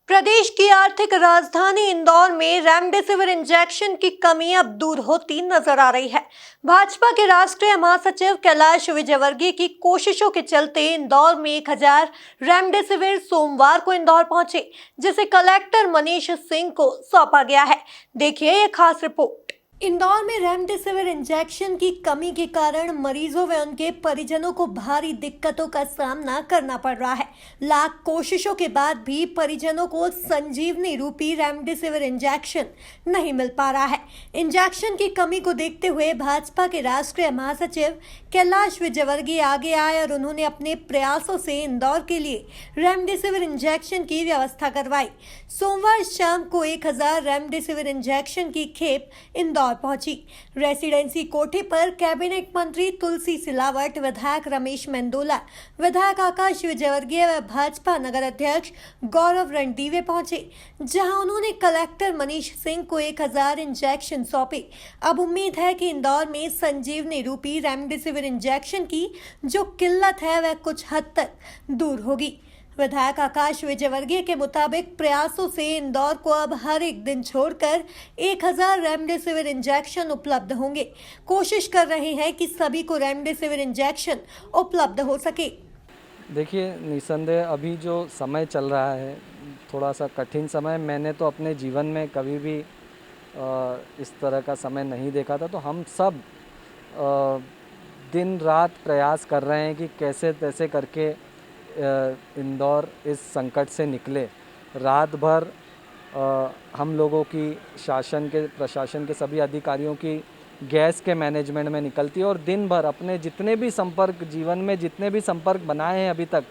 प्रदेश की आर्थिक राजधानी इंदौर में रेमडेसिविर इंजेक्शन की कमी अब दूर होती नजर आ रही है। भाजपा के राष्ट्रीय महासचिव कैलाश विजयवर्गीय की कोशिशों के चलते इंदौर में 1000 रेमडेसिविर सोमवार को इंदौर पहुंचे, जिसे कलेक्टर मनीष सिंह को सौंपा गया है। देखिए ये खास रिपोर्ट। इंदौर में रेमडेसिविर इंजेक्शन की कमी के कारण मरीजों व उनके परिजनों को भारी दिक्कतों का सामना करना पड़ रहा है। लाख कोशिशों के बाद भी परिजनों को संजीवनी रूपी रेमडेसिविर इंजेक्शन नहीं मिल पा रहा है। इंजेक्शन की कमी को देखते हुए भाजपा के राष्ट्रीय महासचिव कैलाश विजयवर्गीय आगे आए और उन्होंने अपने प्रयासों से इंदौर के लिए रेमडेसिविर इंजेक्शन की व्यवस्था करवाई। सोमवार शाम को 1000 रेमडेसिविर इंजेक्शन की खेप इंदौर पहुंची। रेसिडेंसी कोठे पर कैबिनेट मंत्री तुलसी सिलावट, विधायक रमेश मेंदोला, विधायक आकाश विजयवर्गीय व भाजपा नगर अध्यक्ष गौरव रणदीवे पहुंचे, जहां उन्होंने कलेक्टर मनीष सिंह को 1000 इंजेक्शन सौंपे। अब उम्मीद है कि इंदौर में संजीवनी रूपी रेमडेसिविर इंजेक्शन की जो किल्लत है वह कुछ हद तक दूर होगी। विधायक आकाश विजयवर्गीय के मुताबिक प्रयासों से इंदौर को अब हर एक दिन छोड़कर 1000 रेमडेसिविर इंजेक्शन उपलब्ध होंगे। कोशिश कर रहे हैं कि सभी को रेमडेसिविर इंजेक्शन उपलब्ध हो सके। देखिए, निसंदेह अभी जो समय चल रहा है थोड़ा सा कठिन समय। मैंने तो अपने जीवन में कभी भी इस तरह का समय नहीं देखा था। तो हम सब दिन रात प्रयास कर रहे हैं कि कैसे तैसे करके इंदौर इस संकट से निकले। रात भर हम लोगों की प्रशासन के सभी अधिकारियों की गैस के मैनेजमेंट में निकलती है और दिन भर अपने जितने भी संपर्क जीवन में जितने भी संपर्क बनाए हैं अभी तक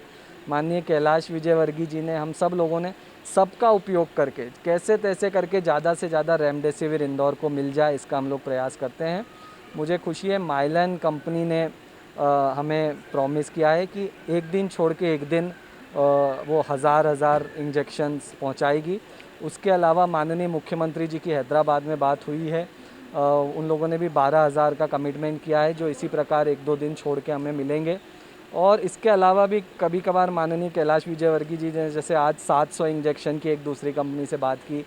माननीय कैलाश विजयवर्गीय जी ने, हम सब लोगों ने सबका उपयोग करके कैसे तैसे करके ज़्यादा से ज़्यादा रेमडेसिविर इंदौर को मिल जाए, इसका हम लोग प्रयास करते हैं। मुझे खुशी है माइलन कंपनी ने हमें प्रॉमिस किया है कि एक दिन छोड़ के एक दिन वो हज़ार इंजेक्शन्स पहुंचाएगी। उसके अलावा माननीय मुख्यमंत्री जी की हैदराबाद में बात हुई है, उन लोगों ने भी 12,000 का कमिटमेंट किया है, जो इसी प्रकार एक दो दिन छोड़ के हमें मिलेंगे। और इसके अलावा भी कभी कभार माननीय कैलाश विजयवर्गीय जी ने जैसे आज 700 इंजेक्शन की एक दूसरी कंपनी से बात की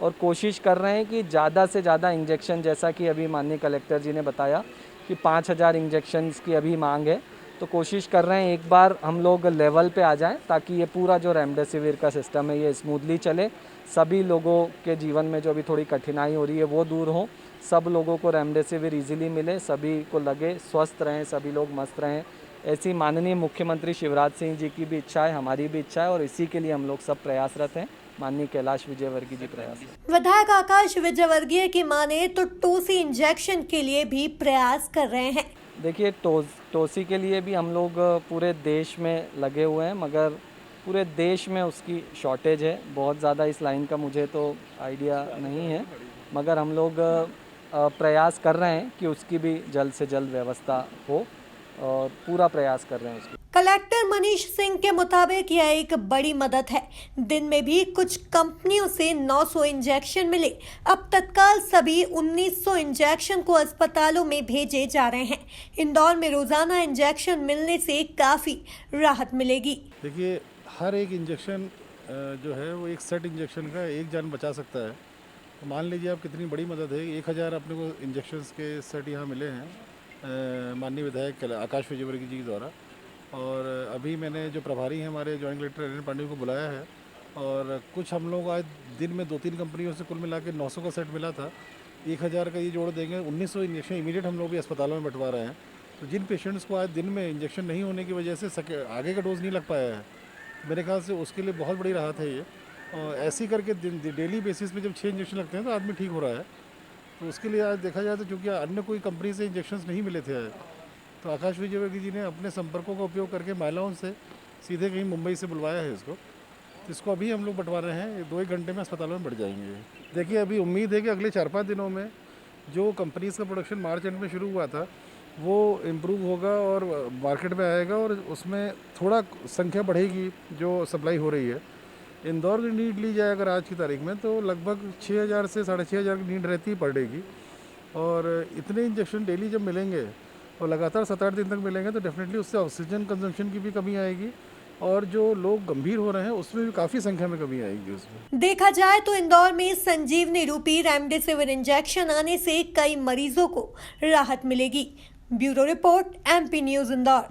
और कोशिश कर रहे हैं कि ज़्यादा से ज़्यादा इंजेक्शन, जैसा कि अभी माननीय कलेक्टर जी ने बताया कि 5000 इंजेक्शन्स की अभी मांग है। तो कोशिश कर रहे हैं एक बार हम लोग लेवल पे आ जाएं ताकि ये पूरा जो रेमडेसिविर का सिस्टम है ये स्मूथली चले, सभी लोगों के जीवन में जो अभी थोड़ी कठिनाई हो रही है वो दूर हो, सब लोगों को रेमडेसिविर इजीली मिले, सभी को लगे, स्वस्थ रहें, सभी लोग मस्त रहें। ऐसी माननीय मुख्यमंत्री शिवराज सिंह जी की भी इच्छा है, हमारी भी इच्छा है और इसी के लिए हम लोग सब प्रयासरत हैं। माननीय कैलाश विजयवर्गीय जी प्रयास। विधायक आकाश विजयवर्गीय की माने तो टोसी इंजेक्शन के लिए भी प्रयास कर रहे हैं। देखिए, टोसी के लिए भी हम लोग पूरे देश में लगे हुए हैं, मगर पूरे देश में उसकी शॉर्टेज है बहुत ज़्यादा। इस लाइन का मुझे तो आइडिया नहीं है, मगर हम लोग प्रयास कर रहे हैं कि उसकी भी जल्द से जल्द व्यवस्था हो और पूरा प्रयास कर रहे हैं उसकी। कलेक्टर मनीष सिंह के मुताबिक यह एक बड़ी मदद है। दिन में भी कुछ कंपनियों से 900 इंजेक्शन मिले। अब तत्काल सभी 1900 इंजेक्शन को अस्पतालों में भेजे जा रहे हैं। इंदौर में रोजाना इंजेक्शन मिलने से काफी राहत मिलेगी। देखिए, हर एक इंजेक्शन जो है वो एक सेट इंजेक्शन का एक जान बचा सकता है। तो मान लीजिए आप कितनी बड़ी मदद है। 1000 अपने को इंजेक्शन्स के सेट यहाँ मिले हैं माननीय विधायक आकाश विजयवर्गीय जी के द्वारा। और अभी मैंने जो प्रभारी हैं हमारे जॉइंट कलेक्टर एन पांडे को बुलाया है और कुछ हम लोग आज दिन में 2-3 कंपनियों से कुल मिला के 900 का सेट मिला था। 1000 का ये जोड़ देंगे, 1900 इंजेक्शन इमीडिएट हम लोग भी अस्पतालों में बंटवा रहे हैं। तो जिन पेशेंट्स को आज दिन में इंजेक्शन नहीं होने की वजह से आगे का डोज नहीं लग पाया है, मेरे ख्याल से उसके लिए बहुत बड़ी राहत है ये। और ऐसे ही करके डेली बेसिस पे जब 6 इंजेक्शन लगते हैं तो आदमी ठीक हो रहा है। तो उसके लिए आज देखा जाए तो चूँकि अन्य कोई कंपनी से इंजेक्शन्स नहीं मिले थे आज, तो आकाश विजयवर्गीय जी ने अपने संपर्कों का उपयोग करके महिलाओं से सीधे कहीं मुंबई से बुलवाया है इसको। तो इसको अभी हम लोग बंटवा रहे हैं, 2-1 घंटे में अस्पतालों में बढ़ जाएंगे। देखिए, अभी उम्मीद है कि अगले 4-5 दिनों में जो कंपनीज़ का प्रोडक्शन मार्च एंड में शुरू हुआ था वो इम्प्रूव होगा और मार्केट में आएगा और उसमें थोड़ा संख्या बढ़ेगी जो सप्लाई हो रही है। इंदौर की नीड ली जाए अगर आज की तारीख में तो लगभग 6000 से 6500 की नीड रहती ही पर डे की। और इतने इंजेक्शन डेली जब मिलेंगे और लगातार 7-8 दिन तक मिलेंगे तो डेफिनेटली उससे ऑक्सीजन कंजम्पशन की भी कमी आएगी। और जो लोग गंभीर हो रहे हैं उसमें भी काफ़ी संख्या में कमी आएगी उसमें। देखा जाए तो इंदौर में संजीवनी रूपी रेमडेसिविर इंजेक्शन आने से कई मरीजों को राहत मिलेगी। Bureau report, MP news Indore.